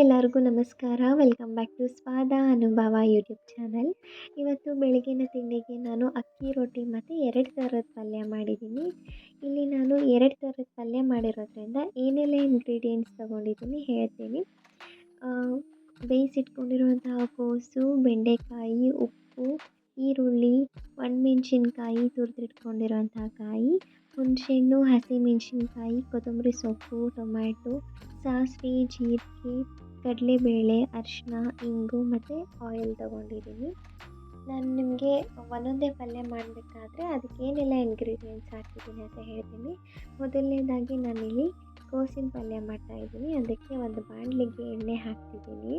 ಎಲ್ಲರಿಗೂ ನಮಸ್ಕಾರ. Welcome back to ಸ್ವಾದ ಅನುಭವ ಯೂಟ್ಯೂಬ್ ಚಾನಲ್. ಇವತ್ತು ಬೆಳಗಿನ ತಿಂಡಿಗೆ ನಾನು ಅಕ್ಕಿ ರೊಟ್ಟಿ ಮತ್ತು 2 ಥರದ ಪಲ್ಯ ಮಾಡಿದ್ದೀನಿ. ಇಲ್ಲಿ ನಾನು 2 ಥರದ ಪಲ್ಯ ಮಾಡಿರೋದ್ರಿಂದ ಏನೆಲ್ಲ ಇಂಗ್ರೀಡಿಯೆಂಟ್ಸ್ ತೊಗೊಂಡಿದ್ದೀನಿ ಹೇಳ್ತೀನಿ. ಬೇಯಿಸಿಟ್ಕೊಂಡಿರುವಂತಹ ಕೋಸು, ಬೆಂಡೆಕಾಯಿ, ಉಪ್ಪು, ಈರುಳ್ಳಿ, ಒಣಮೆಣ್ಸಿನ್ಕಾಯಿ, ತುರಿದಿಟ್ಕೊಂಡಿರುವಂತಹ ಕಾಯಿ, ಹುಣಸೆಹಣ್ಣು, ಹಸಿಮೆಣ್ಸಿನ್ಕಾಯಿ, ಕೊತ್ತಂಬರಿ ಸೊಪ್ಪು, ಟೊಮ್ಯಾಟೊ, ಸಾಸಿವೆ, ಜೀರಿಗೆ, ಕಡಲೆಬೇಳೆ, ಅರಿಶಿನ, ಇಂಗು ಮತ್ತು ಆಯಿಲ್ ತೊಗೊಂಡಿದ್ದೀನಿ. ನಾನು ನಿಮಗೆ ಒಂದೊಂದೇ ಪಲ್ಯ ಮಾಡಬೇಕಾದ್ರೆ ಅದಕ್ಕೆ ಏನೆಲ್ಲ ಇಂಗ್ರೀಡಿಯೆಂಟ್ಸ್ ಹಾಕಿದ್ದೀನಿ ಅಂತ ಹೇಳ್ತೀನಿ. ಮೊದಲನೇದಾಗಿ ನಾನಿಲ್ಲಿ ಕೋಸಿನ ಪಲ್ಯ ಮಾಡ್ತಾಯಿದ್ದೀನಿ. ಅದಕ್ಕೆ ಒಂದು ಬಾಣಲಿಗೆ ಎಣ್ಣೆ ಹಾಕ್ತಿದ್ದೀನಿ.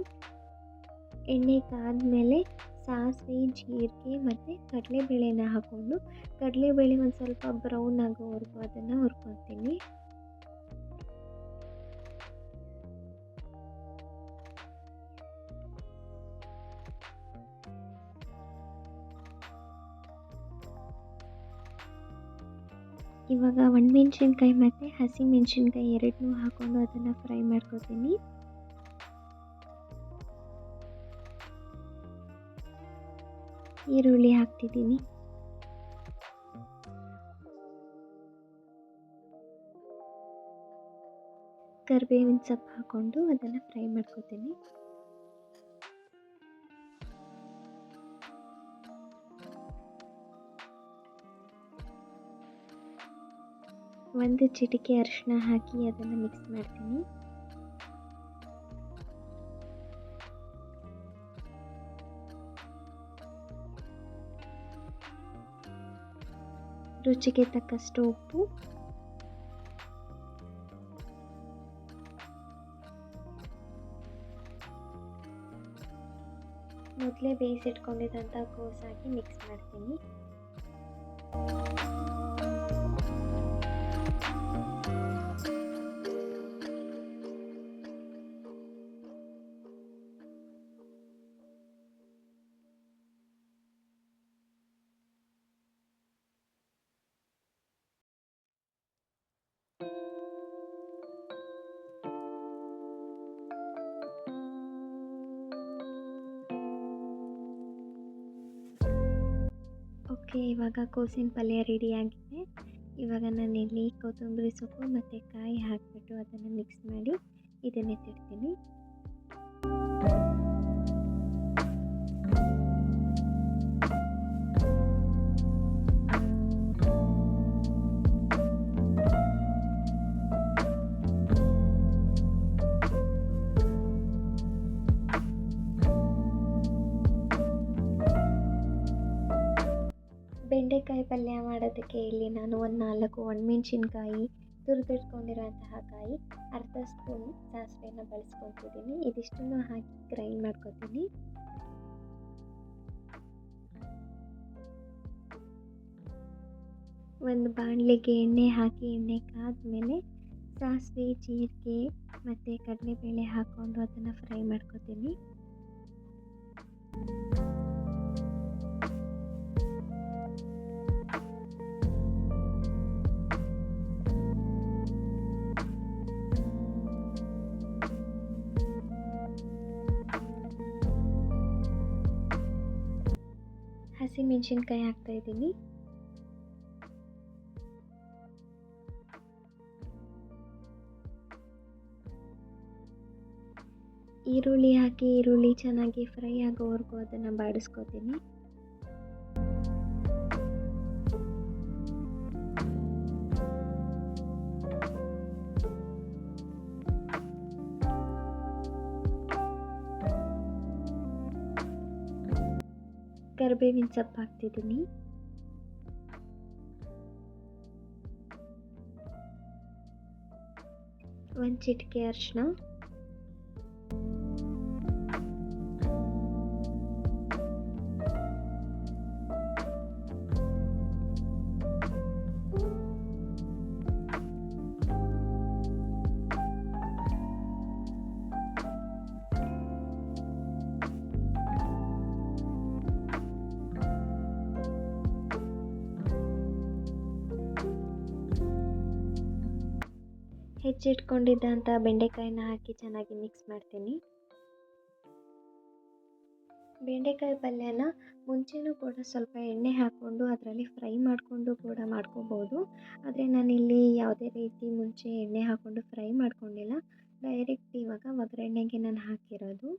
ಎಣ್ಣೆ ಕಾದ್ಮೇಲೆ ಸಾಸಿವೆ, ಜೀರಿಗೆ ಮತ್ತು ಕಡಲೆಬೇಳೆನ ಹಾಕ್ಕೊಂಡು ಕಡಲೆಬೇಳೆ ಒಂದು ಸ್ವಲ್ಪ ಬ್ರೌನ್ ಆಗೋವರೆಗೂ ಅದನ್ನು ಹುರ್ಕೊತೀನಿ. ಇವಾಗ ಒಣಮೆಣ್ಸಿನ್ಕಾಯಿ ಮತ್ತು ಹಸಿಮೆಣ್ಸಿನ್ಕಾಯಿ ಎರಡನ್ನೂ ಹಾಕ್ಕೊಂಡು ಅದನ್ನು ಫ್ರೈ ಮಾಡ್ಕೊತೀನಿ. ಈರುಳ್ಳಿ ಹಾಕ್ತಿದ್ದೀನಿ. ಕರಿಬೇವಿನ ಸೊಪ್ಪು ಹಾಕ್ಕೊಂಡು ಅದನ್ನು ಫ್ರೈ ಮಾಡ್ಕೊತೀನಿ. ಒಂದು ಚಿಟಿಕೆ ಅರಿಶಿನ ಹಾಕಿ ಅದನ್ನು ಮಿಕ್ಸ್ ಮಾಡ್ತೀನಿ. ರುಚಿಗೆ ತಕ್ಕಷ್ಟು ಉಪ್ಪು, ಮೊದಲೇ ಬೇಯಿಸಿಟ್ಕೊಂಡಿದ್ದಂಥ ಕೋಸು ಹಾಕಿ ಮಿಕ್ಸ್ ಮಾಡ್ತೀನಿ. ಓಕೆ, ಇವಾಗ ಕೋಸಿನ ಪಲ್ಯ ರೆಡಿಯಾಗಿದೆ. ಇವಾಗ ನಾನಿಲ್ಲಿ ಕೊತ್ತಂಬರಿ ಸೊಪ್ಪು ಮತ್ತು ಕಾಯಿ ಹಾಕಿಬಿಟ್ಟು ಅದನ್ನು ಮಿಕ್ಸ್ ಮಾಡಿ ಇದನ್ನೇ ತಿಡ್ತೀನಿ. ಬೆಂಡೆಕಾಯಿ ಪಲ್ಯ ಮಾಡೋದಕ್ಕೆ ಇಲ್ಲಿ ನಾನು ಒಂದು 4 ಒಣಮೆಣ್ಸಿನ್ಕಾಯಿ, ತುರಿದಿಟ್ಕೊಂಡಿರೋಂತಹ ಕಾಯಿ, ಅರ್ಧ ಸ್ಪೂನ್ ಸಾಸಿವೆನ ಬಳಸ್ಕೊತಿದ್ದೀನಿ. ಇದಿಷ್ಟನ್ನು ಹಾಕಿ ಗ್ರೈಂಡ್ ಮಾಡ್ಕೊತೀನಿ. ಒಂದು ಬಾಣಲಿಗೆ ಎಣ್ಣೆ ಹಾಕಿ ಎಣ್ಣೆ ಕಾದ್ಮೇಲೆ ಸಾಸಿವೆ, ಜೀರಿಗೆ ಮತ್ತು ಕಡಲೆಬೇಳೆ ಹಾಕ್ಕೊಂಡು ಅದನ್ನು ಫ್ರೈ ಮಾಡ್ಕೊತೀನಿ. ಹಸಿಮೆಣ್ಸಿನ್ಕಾಯಿ ಹಾಕ್ತಾಯಿದ್ದೀನಿ. ಈರುಳ್ಳಿ ಹಾಕಿ ಈರುಳ್ಳಿ ಚೆನ್ನಾಗಿ ಫ್ರೈ ಆಗೋವರೆಗೂ ಅದನ್ನು ಬಾಡಿಸ್ಕೊತೀನಿ. ಕರಿಬೇವಿನ ಸೊಪ್ಪು ಹಾಕ್ತಿದ್ದೀನಿ. ಒಂದು ಚಿಟಿಕೆ ಅರಿಶಿನ, ಹೆಚ್ಚಿಟ್ಕೊಂಡಿದ್ದಂಥ ಬೆಂಡೆಕಾಯಿನ ಹಾಕಿ ಚೆನ್ನಾಗಿ ಮಿಕ್ಸ್ ಮಾಡ್ತೀನಿ. ಬೆಂಡೆಕಾಯಿ ಪಲ್ಯನ ಮುಂಚೆನೂ ಕೂಡ ಸ್ವಲ್ಪ ಎಣ್ಣೆ ಹಾಕ್ಕೊಂಡು ಅದರಲ್ಲಿ ಫ್ರೈ ಮಾಡಿಕೊಂಡು ಕೂಡ ಮಾಡ್ಕೋಬೋದು. ಆದರೆ ನಾನಿಲ್ಲಿ ಯಾವುದೇ ರೀತಿ ಮುಂಚೆ ಎಣ್ಣೆ ಹಾಕ್ಕೊಂಡು ಫ್ರೈ ಮಾಡ್ಕೊಂಡಿಲ್ಲ. ಡೈರೆಕ್ಟ್ ಇವಾಗ ಒಗ್ಗರಣೆಗೆ ನಾನು ಹಾಕಿರೋದು.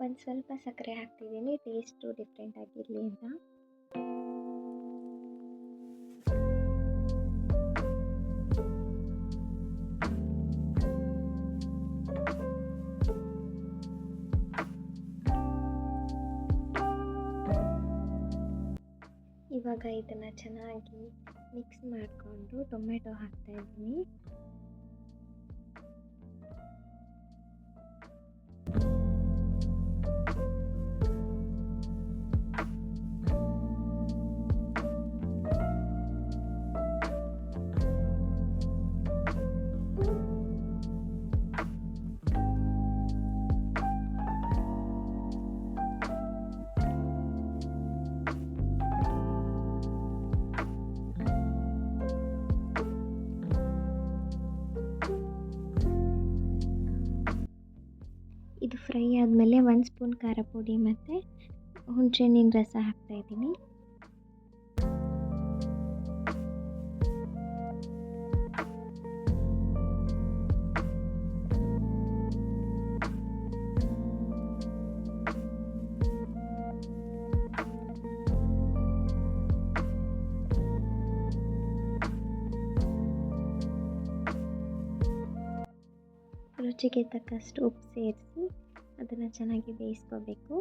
ಒಂದು ಸ್ವಲ್ಪ ಸಕ್ಕರೆ ಹಾಕ್ತಿದ್ದೀನಿ, ಟೇಸ್ಟು ಡಿಫ್ರೆಂಟ್ ಆಗಿರಲಿ ಅಂತ. ಇವಾಗ ಇದನ್ನು ಚೆನ್ನಾಗಿ ಮಿಕ್ಸ್ ಮಾಡಿಕೊಂಡು ಟೊಮೆಟೊ ಹಾಕ್ತಾಯಿದ್ದೀನಿ. ಇದು ಫ್ರೈ ಆದಮೇಲೆ 1 ಸ್ಪೂನ್ ಖಾರ ಪುಡಿ ಮತ್ತು ಹುಣಸೆಹಣ್ಣಿನ ರಸ ಹಾಕ್ತಾಯಿದ್ದೀನಿ. ರುಚಿಗೆ ತಕ್ಕಷ್ಟು ಉಪ್ಪು ಸೇರಿಸಿ ಅದನ್ನು ಚೆನ್ನಾಗಿ ಬೇಯಿಸ್ಕೋಬೇಕು.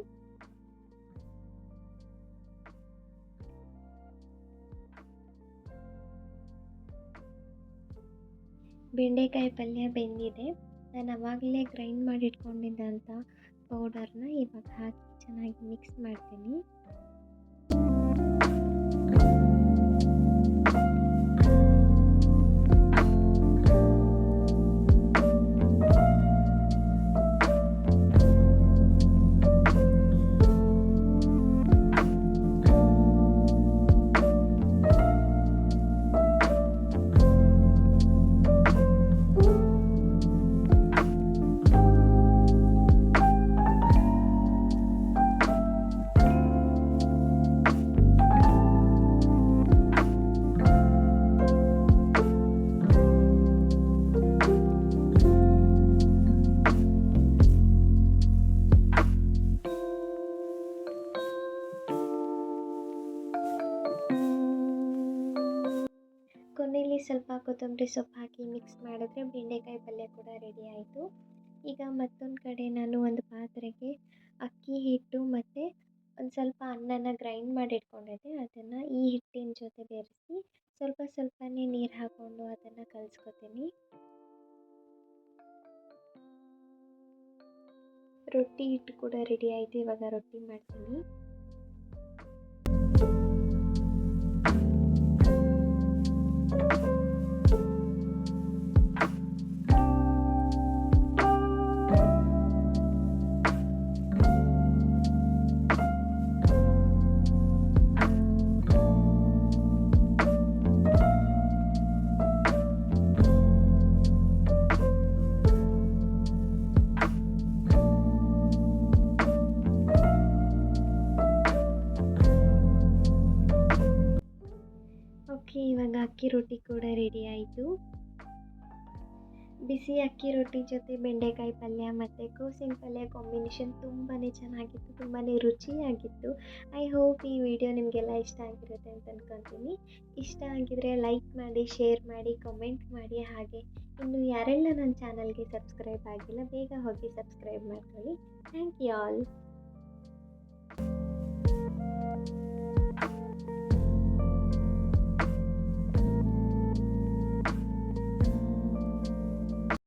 ಬೆಂಡೆಕಾಯಿ ಪಲ್ಯ ಬೆಂದಿದೆ. ನಾನು ಆವಾಗಲೇ ಗ್ರೈಂಡ್ ಮಾಡಿ ಇಟ್ಕೊಂಡಿದ್ದಂಥ ಪೌಡರ್ನ ಇವಾಗ ಹಾಕಿ ಚೆನ್ನಾಗಿ ಮಿಕ್ಸ್ ಮಾಡ್ತೀನಿ. ಕೊನೆಯಲ್ಲಿ ಸ್ವಲ್ಪ ಕೊತ್ತಂಬರಿ ಸೊಪ್ಪು ಹಾಕಿ ಮಿಕ್ಸ್ ಮಾಡಿದ್ರೆ ಬೆಂಡೆಕಾಯಿ ಪಲ್ಯ ಕೂಡ ರೆಡಿ ಆಯಿತು. ಈಗ ಮತ್ತೊಂದು ಕಡೆ ನಾನು ಒಂದು ಪಾತ್ರೆಗೆ ಅಕ್ಕಿ ಹಿಟ್ಟು ಮತ್ತು ಒಂದು ಸ್ವಲ್ಪ ಅನ್ನನ ಗ್ರೈಂಡ್ ಮಾಡಿ ಇಟ್ಕೊಂಡಿದ್ದೆ. ಅದನ್ನು ಈ ಹಿಟ್ಟಿನ ಜೊತೆ ಬೆರೆಸಿ ಸ್ವಲ್ಪನೇ ನೀರು ಹಾಕ್ಕೊಂಡು ಅದನ್ನು ಕಲಿಸ್ಕೊತೀನಿ. ರೊಟ್ಟಿ ಹಿಟ್ಟು ಕೂಡ ರೆಡಿ ಆಯಿತು. ಇವಾಗ ರೊಟ್ಟಿ ಮಾಡ್ತೀನಿ. ಇವಾಗ ಅಕ್ಕಿ ರೊಟ್ಟಿ ಕೂಡ ರೆಡಿ ಆಯಿತು. ಬಿಸಿ ಅಕ್ಕಿ ರೊಟ್ಟಿ ಜೊತೆ ಬೆಂಡೆಕಾಯಿ ಪಲ್ಯ ಮತ್ತು ಕೋಸಿನ ಪಲ್ಯ ಕಾಂಬಿನೇಷನ್ ತುಂಬಾ ಚೆನ್ನಾಗಿತ್ತು, ತುಂಬಾ ರುಚಿಯಾಗಿತ್ತು. ಐ ಹೋಪ್ ಈ ವಿಡಿಯೋ ನಿಮಗೆಲ್ಲ ಇಷ್ಟ ಆಗಿರುತ್ತೆ ಅಂತ ಅಂದ್ಕೊತೀನಿ. ಇಷ್ಟ ಆಗಿದರೆ ಲೈಕ್ ಮಾಡಿ, ಶೇರ್ ಮಾಡಿ, ಕಮೆಂಟ್ ಮಾಡಿ. ಹಾಗೆ ಇನ್ನು ಯಾರೆಲ್ಲ ನನ್ನ ಚಾನಲ್ಗೆ ಸಬ್ಸ್ಕ್ರೈಬ್ ಆಗಿಲ್ಲ ಬೇಗ ಹೋಗಿ ಸಬ್ಸ್ಕ್ರೈಬ್ ಮಾಡ್ಕೊಳ್ಳಿ. Thank you all.